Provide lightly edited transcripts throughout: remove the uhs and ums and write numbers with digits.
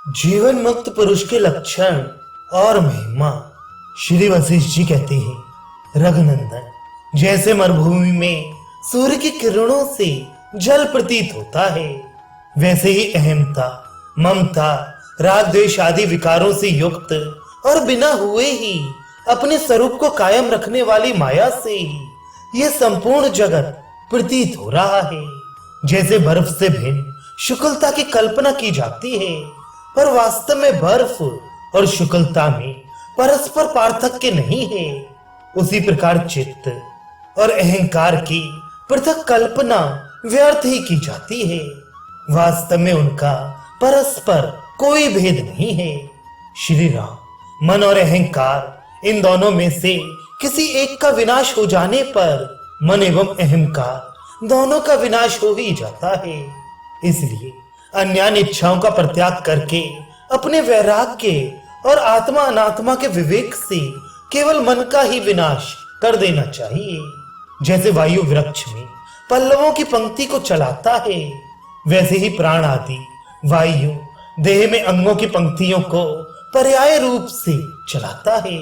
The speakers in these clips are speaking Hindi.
जीवन मुक्त पुरुष के लक्षण और महिमा। श्री वशिष्ठ जी कहते हैं, रघुनंदन, जैसे मरुभूमि में सूर्य की किरणों से जल प्रतीत होता है, वैसे ही अहमता, ममता, राग द्वेष आदि विकारों से युक्त और बिना हुए ही अपने स्वरूप को कायम रखने वाली माया से ही यह संपूर्ण जगत प्रतीत हो रहा है। जैसे बर्फ से भिन्न शुक्लता की कल्पना की जाती है, पर वास्तव में बर्फ और शुक्लता में परस्पर पार्थक्य नहीं है, उसी प्रकार चित्त और अहंकार की पृथक कल्पना व्यर्थ ही की जाती है। वास्तव में उनका परस्पर कोई भेद नहीं है। श्री राम, मन और अहंकार, इन दोनों में से किसी एक का विनाश हो जाने पर मन एवं अहंकार दोनों का विनाश हो ही जाता है। इसलिए अन्य इच्छाओं का परित्याग करके अपने वैराग्य और आत्मा अनात्मा के विवेक से केवल मन का ही विनाश कर देना चाहिए। जैसे वायु वृक्ष में पल्लवों की पंक्ति को चलाता है, वैसे ही प्राण आदि वायु देह में अंगों की पंक्तियों को पर्याय रूप से चलाता है।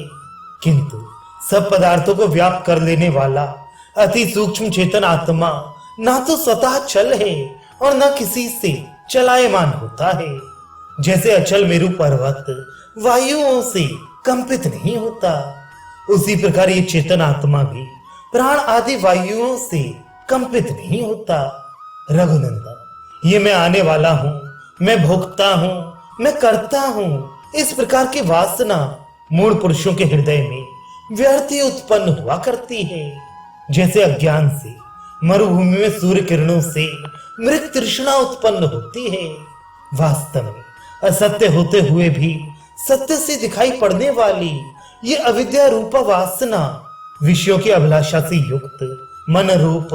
किंतु सब पदार्थों को व्याप्त कर लेने वाला अति सूक्ष्म चेतन आत्मा ना तो स्वतः चल है और न किसी से चलायमान होता है। जैसे अचल मेरु पर्वत वायुओं से कंपित नहीं होता, उसी प्रकार ये चेतन आत्मा भी प्राण आदि वायुओं से कंपित नहीं होता। रघुनंदन, ये मैं आने वाला हूँ, मैं भोगता हूँ, मैं करता हूँ, इस प्रकार की वासना मूढ़ पुरुषों के हृदय में व्यर्थ ही उत्पन्न हुआ करती है। जैसे अज्ञान से मरुभूमि में सूर्य किरणों से मृत तृष्णा उत्पन्न होती है, वास्तव में असत्य होते हुए भी सत्य से दिखाई पड़ने वाली ये अविद्या रूपा वासना विषयों की अभिलाषा से युक्त मन रूप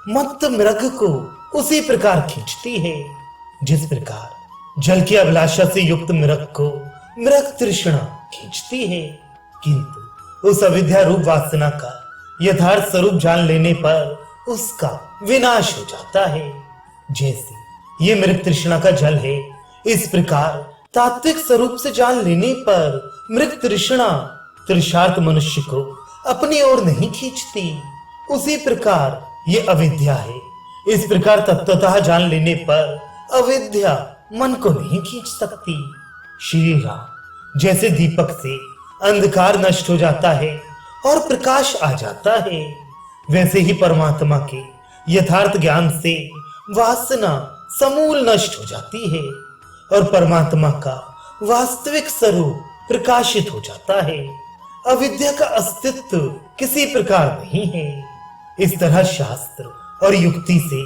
मत्त मृग को उसी प्रकार खींचती है, जिस प्रकार जल की अभिलाषा से युक्त मृग को मृग तृष्णा खींचती है। किंतु उस अविद्या रूप वासना का यथार्थ स्वरूप जान लेने पर उसका विनाश हो जाता है। जैसे ये मृग तृष्णा का जल है, इस प्रकार तात्विक स्वरूप से जान लेने पर मृग तृष्णा तृषार्थ मनुष्य को अपनी ओर नहीं खींचती, उसी प्रकार ये अविद्या है। इस प्रकार तत्वतः जान लेने पर अविद्या मन को नहीं खींच सकती। श्री राम, जैसे दीपक से अंधकार नष्ट हो जाता है और प्रकाश आ जाता है, वैसे ही परमात्मा के यथार्थ ज्ञान से वासना समूल नष्ट हो जाती है और परमात्मा का वास्तविक स्वरूप प्रकाशित हो जाता है। अविद्या का अस्तित्व किसी प्रकार नहीं है। इस तरह शास्त्र और युक्ति से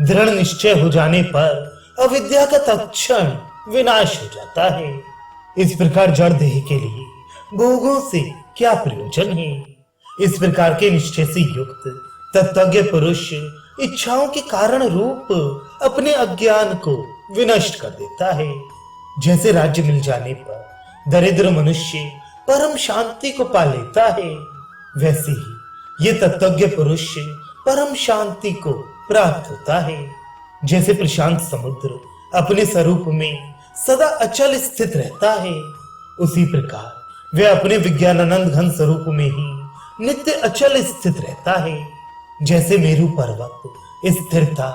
दृढ़ निश्चय हो जाने पर अविद्या का तत्क्षण विनाश हो जाता है। इस प्रकार जड़ देह के लिए भोगों से क्या प्रयोजन है। इस प्रकार के निश्चय से युक्त तत्वज्ञ पुरुष इच्छाओं के कारण रूप अपने अज्ञान को विनष्ट कर देता है। जैसे राज्य मिल जाने पर दरिद्र मनुष्य परम शांति को पा लेता है, वैसे ही ये तत्वज्ञ पुरुष परम शांति को प्राप्त होता है। जैसे प्रशांत समुद्र अपने स्वरूप में सदा अचल स्थित रहता है, उसी प्रकार वह अपने विज्ञानानंद घन स्वरूप में ही नित्य अचल स्थित रहता है। जैसे मेरु पर्वत स्थिरता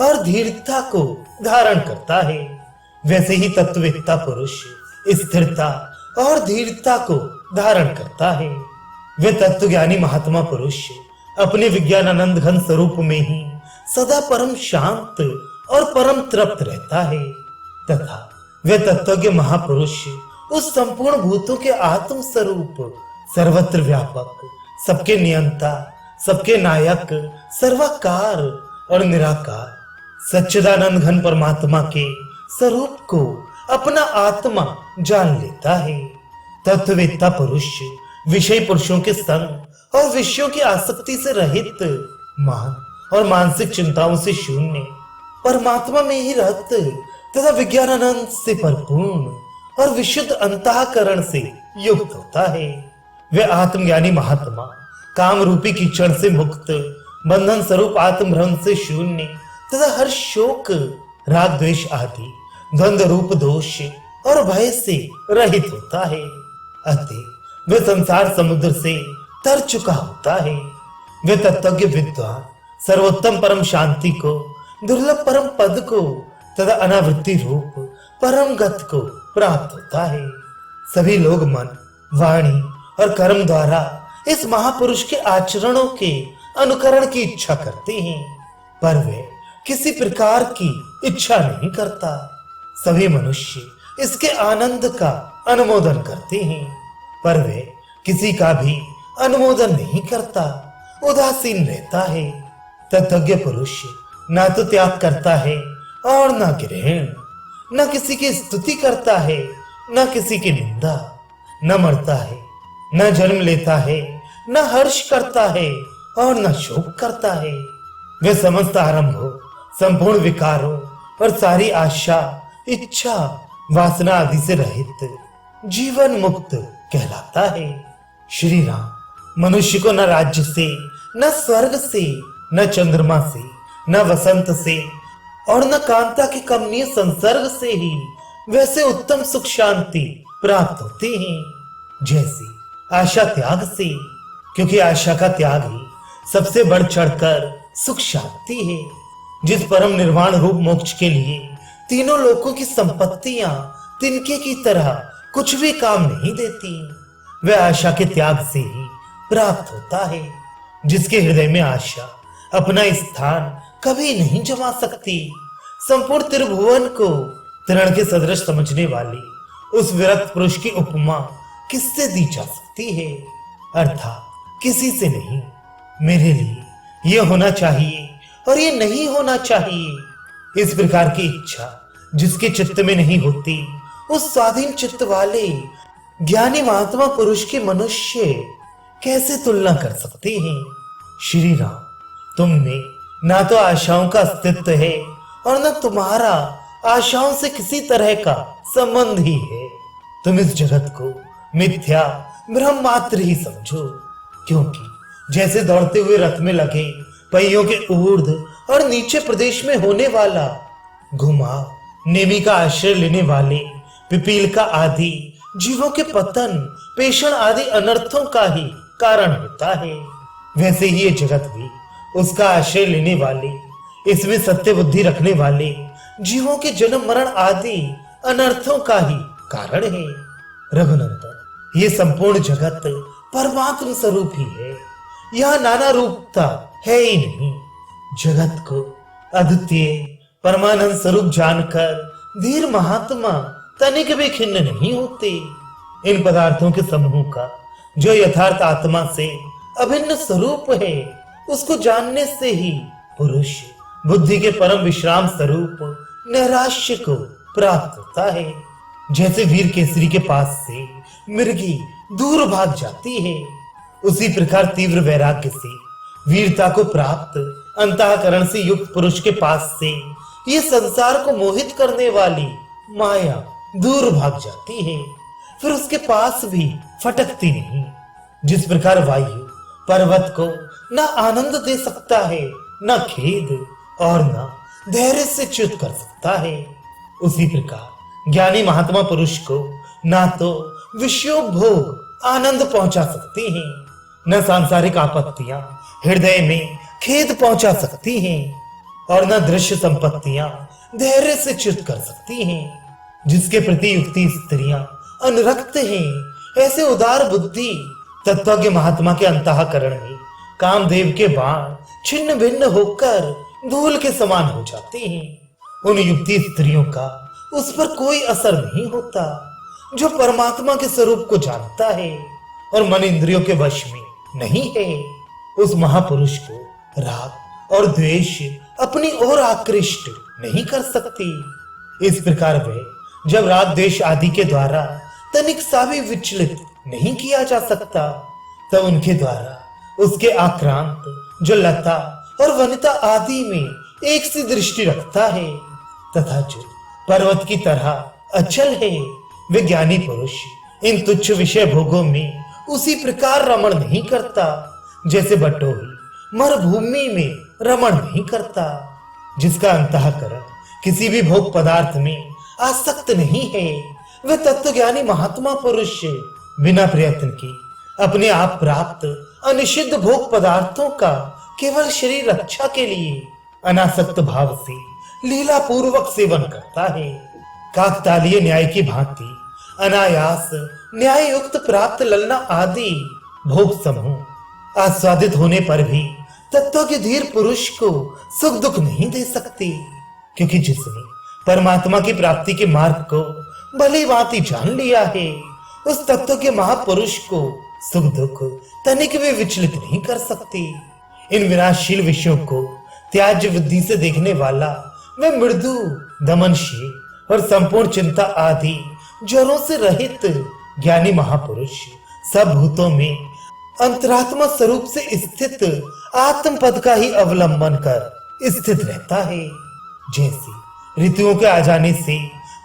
और धीरता को धारण करता है, वैसे ही तत्ववेत्ता पुरुष स्थिरता और धीरता को धारण करता है। वह तत्वज्ञानी महात्मा पुरुष अपने विज्ञानानंद घन स्वरूप में ही सदा परम शांत और परम तृप्त रहता है, तथा वह तत्वज्ञ महापुरुष उस संपूर्ण भूतों के आत्म स्वरूप सर्वत्र व्यापक, सबके नियंता, सबके नायक, सर्वाकार और निराकार सच्चिदानंद घन परमात्मा के स्वरूप को अपना आत्मा जान लेता है। तत्ववेत्ता पुरुष विषय पुरुषों के संग और विषयों की आसक्ति से रहित, मान और मानसिक चिंताओं से शून्य, परमात्मा में ही रत तथा विज्ञानानंद से भरपूर्ण और विशुद्ध अंतःकरण से युक्त होता है। वह आत्मज्ञानी महात्मा काम रूपी कीचड़ से मुक्त, बंधन स्वरूप आत्म भ्रम से शून्य तथा हर शोक, राग द्वेष आदि द्वंद्व रूप दोष और भय से रहित होता है। अतः वह संसार समुद्र से तर चुका होता है। वे तत्वज्ञ विद्वान सर्वोत्तम परम शांति को, दुर्लभ परम पद को तथा अनावृत्ति रूप परम गत को प्राप्त होता है। सभी लोग मन, वाणी और कर्म द्वारा इस महापुरुष के आचरणों के अनुकरण की इच्छा करते हैं, पर वे किसी प्रकार की इच्छा नहीं करता। सभी मनुष्य इसके आनंद का अनुमोदन करते हैं, पर वे किसी का भी अनुमोदन नहीं करता, उदासीन रहता है। तत्वज्ञ पुरुष ना तो त्याग करता है और ना ग्रहण, न किसी की स्तुति करता है, न किसी की निंदा, न मरता है, न जन्म लेता है, न हर्ष करता है और न शोक करता है। वे समस्त आरंभों, संपूर्ण विकारों और सारी आशा, इच्छा, वासना आदि से रहित जीवन मुक्त कहलाता है। श्री राम मनुष्य को न राज्य से, न स्वर्ग से, न चंद्रमा से, न वसंत से और न कांता के कमनीय संसर्ग से ही वैसे उत्तम सुख शांति प्राप्त होते हैं जैसे आशा त्याग से, क्योंकि आशा का त्याग ही सबसे बढ़ चढ़कर सुख शांति है। जिस परम निर्वाण रूप मोक्ष के लिए तीनों लोकों की संपत्तियां तिनके की तरह कुछ भी काम नहीं देती, वह आशा के त्याग से ही प्राप्त होता है। जिसके हृदय में आशा अपना स्थान कभी नहीं जमा सकती, संपूर्ण त्रिभुवन को तृण के सदृश समझने वाली उस विरक्त पुरुष की उपमा किससे दी जा सकती है? अर्थात किसी से नहीं। मेरे लिए यह होना चाहिए और ये नहीं होना चाहिए, इस प्रकार की इच्छा जिसके चित्त में नहीं होती, उस स्वाधीन चित्त वाले ज्ञानी महात्मा पुरुष की मनुष्य कैसे तुलना कर सकते हैं? श्री राम, तुम में ना तो आशाओं का अस्तित्व है और न तुम्हारा आशाओं से किसी तरह का संबंध ही है। तुम इस जगत को मिथ्या भ्रम मात्र ही समझो, क्योंकि जैसे दौड़ते हुए रथ में लगे पहियों के ऊर्ध्व और नीचे प्रदेश में होने वाला घुमाव, नेमी का आश्रय लेने वाले पिपील का आदि जीवों के पतन, पेषण आदि अनर्थों का ही कारण होता है, वैसे ही ये जगत भी उसका आश्रय लेने वाले, इसमें सत्य बुद्धि रखने वाले जीवों के जन्म मरण आदि अनर्थों का ही कारण है। रघुनंदन, ये संपूर्ण जगत परमात्म स्वरूप ही है, यह नाना रूपता है ही नहीं। जगत को अद्वितीय परमानंद स्वरूप जानकर धीर महात्मा तनिक भी खिन्न नहीं होते। इन पदार्थों के समूह का जो यथार्थ आत्मा से अभिन्न स्वरूप है, उसको जानने से ही पुरुष बुद्धि के परम विश्राम स्वरूप नैराश्य को प्राप्त होता है। जैसे वीर केसरी के पास से मृगी दूर भाग जाती है, उसी प्रकार तीव्र वैराग्य से वीरता को प्राप्त अंतःकरण से युक्त पुरुष के पास से ये संसार को मोहित करने वाली माया दूर भाग जाती है, फिर उसके पास भी फटकती नहीं। जिस प्रकार वायु पर्वत को न आनंद दे सकता है, न खेद और न धैर्य से च्युत कर सकता है, उसी प्रकार ज्ञानी महात्मा पुरुष को न तो विषयोपभोग आनंद पहुंचा सकती हैं, न सांसारिक आपत्तियां हृदय में खेद पहुंचा सकती हैं और न दृश्य संपत्तियां धैर्य से च्युत कर सकती हैं। जिसके प्रति युक्ति स्त्रियां अनुरक्त हैं, ऐसे उदार बुद्धि तत्वज्ञ महात्मा के अंतःकरण में कामदेव के बाण छिन्न भिन्न होकर धूल के समान हो जाते हैं। उन युक्ति स्त्रियों का उस पर कोई असर नहीं होता, जो परमात्मा के स्वरूप को जानता है और मन इंद्रियों के वश में नहीं है। उस महापुरुष को राग और द्वेष अपनी ओर आकृष्ट नहीं कर सकती। इस प्रकार वे जब राग द्वेष आदि के द्वारा तनिक सा भी विचलित नहीं किया जा सकता, तब उनके द्वारा उसके आक्रांत जो लता और वनिता आदि में एक सी दृष्टि रखता है तथा जो पर्वत की तरह अचल है, वे ज्ञानी पुरुष इन तुच्छ विषय भोगों में उसी प्रकार रमण नहीं करता जैसे बटोही मरुभूमि में रमण नहीं करता। जिसका अंतःकरण किसी भी भोग पदार्थ में आसक्त नहीं है, वह तत्वज्ञानी महात्मा पुरुष बिना प्रयत्न के अपने आप प्राप्त अनिषिद्ध भोग पदार्थों का केवल शरीर रक्षा के लिए अनासक्त भाव से लीला पूर्वक सेवन करता है। काकतालीय न्याय की भांति अनायास न्याय युक्त प्राप्त ललना आदि भोग समूह आस्वादित होने पर भी तत्वज्ञ धीर पुरुष को सुख दुख नहीं दे सकते, क्योंकि जिसने परमात्मा की प्राप्ति के मार्ग को भली भांति जान लिया है, उस तत्व के महापुरुष को सुख दुख तनिक भी विचलित नहीं कर सकते। इन विनाशशील विषयों को त्याज्य बुद्धि से देखने वाला वह मृदु दमनशील और संपूर्ण चिंता आदि ज्वरों से रहित ज्ञानी महापुरुष सब भूतों में अंतरात्मा स्वरूप से स्थित आत्म पद का ही अवलंबन कर स्थित रहता है। जैसे ऋतुओं के आ जाने से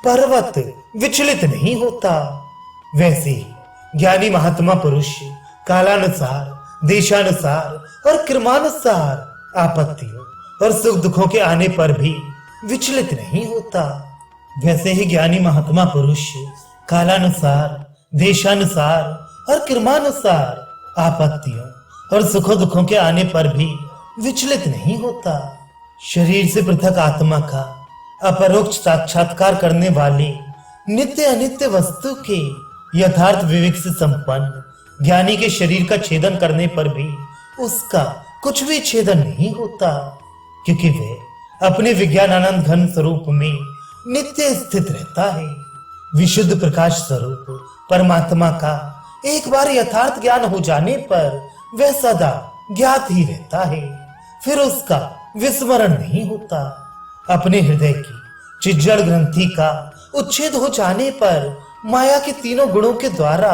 पर्वत विचलित नहीं होता, वैसे ही ज्ञानी महात्मा पुरुष कालानुसार, देशानुसार और क्रमानुसार आपत्तियों और सुख दुखों के आने पर भी विचलित नहीं होता। वैसे ही ज्ञानी महात्मा पुरुष कालानुसार, देशानुसार और क्रमानुसार आपत्तियों और सुखों दुखों के आने पर भी विचलित नहीं होता। शरीर से पृथक आत्मा का अपरोक्ष साक्षात्कार करने वाले नित्य अनित्य वस्तु के यथार्थ विवेक से संपन्न ज्ञानी के शरीर का छेदन करने पर भी उसका कुछ भी छेदन नहीं होता, क्योंकि वह अपने विज्ञानानंद घन स्वरूप में नित्य स्थित रहता है। विशुद्ध प्रकाश स्वरूप परमात्मा का एक बार यथार्थ ज्ञान हो जाने पर वह सदा ज्ञात ही रहता है, फिर उसका विस्मरण नहीं होता। अपने हृदय की चिज्जड़ ग्रंथि का उच्छेद हो जाने पर माया के तीनों गुणों के द्वारा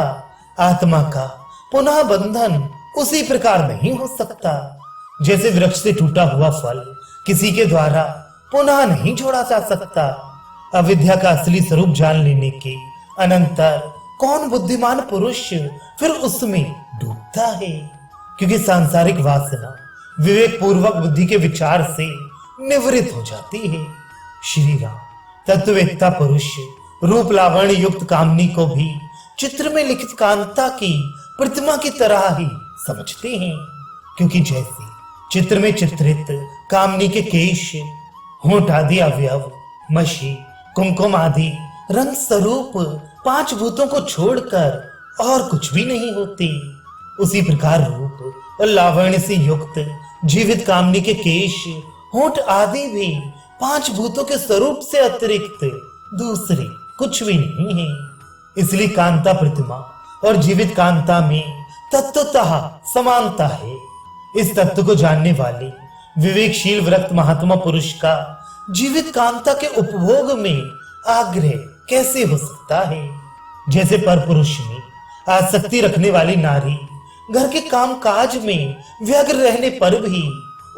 आत्मा का पुनः बंधन उसी प्रकार नहीं हो सकता, जैसे वृक्ष से टूटा हुआ फल किसी के द्वारा पुनः नहीं जोड़ा जा सकता। अविद्या का असली स्वरूप जान लेने के अनंतर कौन बुद्धिमान पुरुष फिर उसमें डूबता है, क्योंकि सांसारिक वासना विवेक पूर्वक बुद्धि के विचार से निवृत्त हो जाती है। श्री राम तत्ववेत्ता पुरुष रूप लावण्य युक्त कामनी को भी चित्र में लिखित कांता की प्रतिमा की तरह ही समझते हैं, क्योंकि जैसे चित्र में चित्रित कामनी के केश, होंठ आदि अवयव, मशी, कुमकुम आदि रंग स्वरूप पांच भूतों को छोड़कर और कुछ भी नहीं होते, उसी प्रकार रूप और लावण्य से युक्त जीवित कामनी के केश, होंठ आदि भी पांच भूतों के स्वरूप से अतिरिक्त दूसरे कुछ भी नहीं है। इसलिए कांता प्रतिमा और जीवित कांता में तत्वतः समानता है। इस तत्व को जानने वाले विवेकशील व्रत महात्मा पुरुष का जीवित कांता के उपभोग में आग्रह कैसे हो सकता है। जैसे पर पुरुष में आसक्ति रखने वाली नारी घर के काम काज में व्यग्र रहने पर भी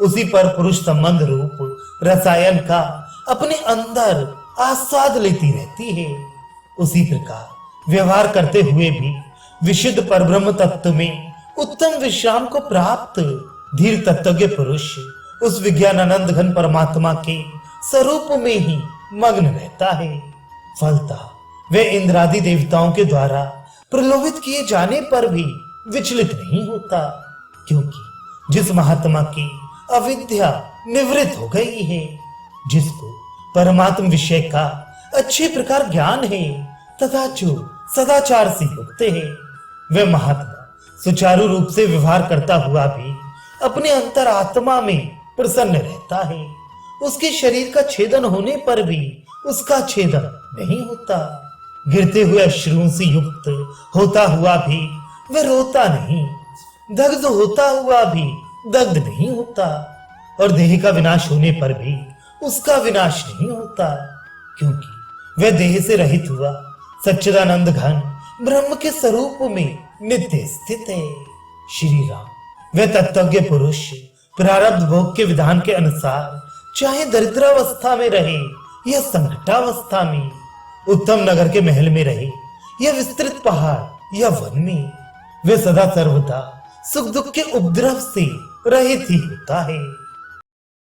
उसी पर पुरुष संबंध रूप रसायन का अपने अंदर आस्वाद लेती रहती है, उसी प्रकार व्यवहार करते हुए भी विशुद्ध परब्रह्म तत्व में उत्तम विश्राम को प्राप्त धीर तत्वज्ञ पुरुष उस विज्ञानानंद घन परमात्मा के स्वरूप में ही मग्न रहता है। फलतः वह इंद्रादि देवताओं के द्वारा प्रलोभित किए जाने पर भी विचलित नहीं होता, क्योंकि जिस महात्मा की अविद्या निवृत्त हो गई है, जिसको परमात्म विषय का अच्छे प्रकार ज्ञान है तथा जो सदाचार से युक्त है, वह महात्मा सुचारू रूप से व्यवहार करता हुआ भी अपने अंतर आत्मा में प्रसन्न रहता है। उसके शरीर का छेदन होने पर भी उसका छेदन नहीं होता। गिरते हुए अश्रुओं से युक्त होता हुआ भी वह रोता नहीं, दग्ध होता हुआ भी दग्ध नहीं होता, और देह का विनाश होने पर भी उसका विनाश नहीं होता, क्योंकि वह देह से रहित हुआ सच्चिदानंद घन ब्रह्म के स्वरूप में नित्य स्थित है। श्री राम वह तत्वज्ञ पुरुष प्रारब्ध भोग के विधान के अनुसार चाहे दरिद्रावस्था में रहे या संकटावस्था में, उत्तम नगर के महल में रहे या विस्तृत पहाड़ या वन में, वह सदा सर्वदा सुख दुख के उपद्रव से रहित ही होता है।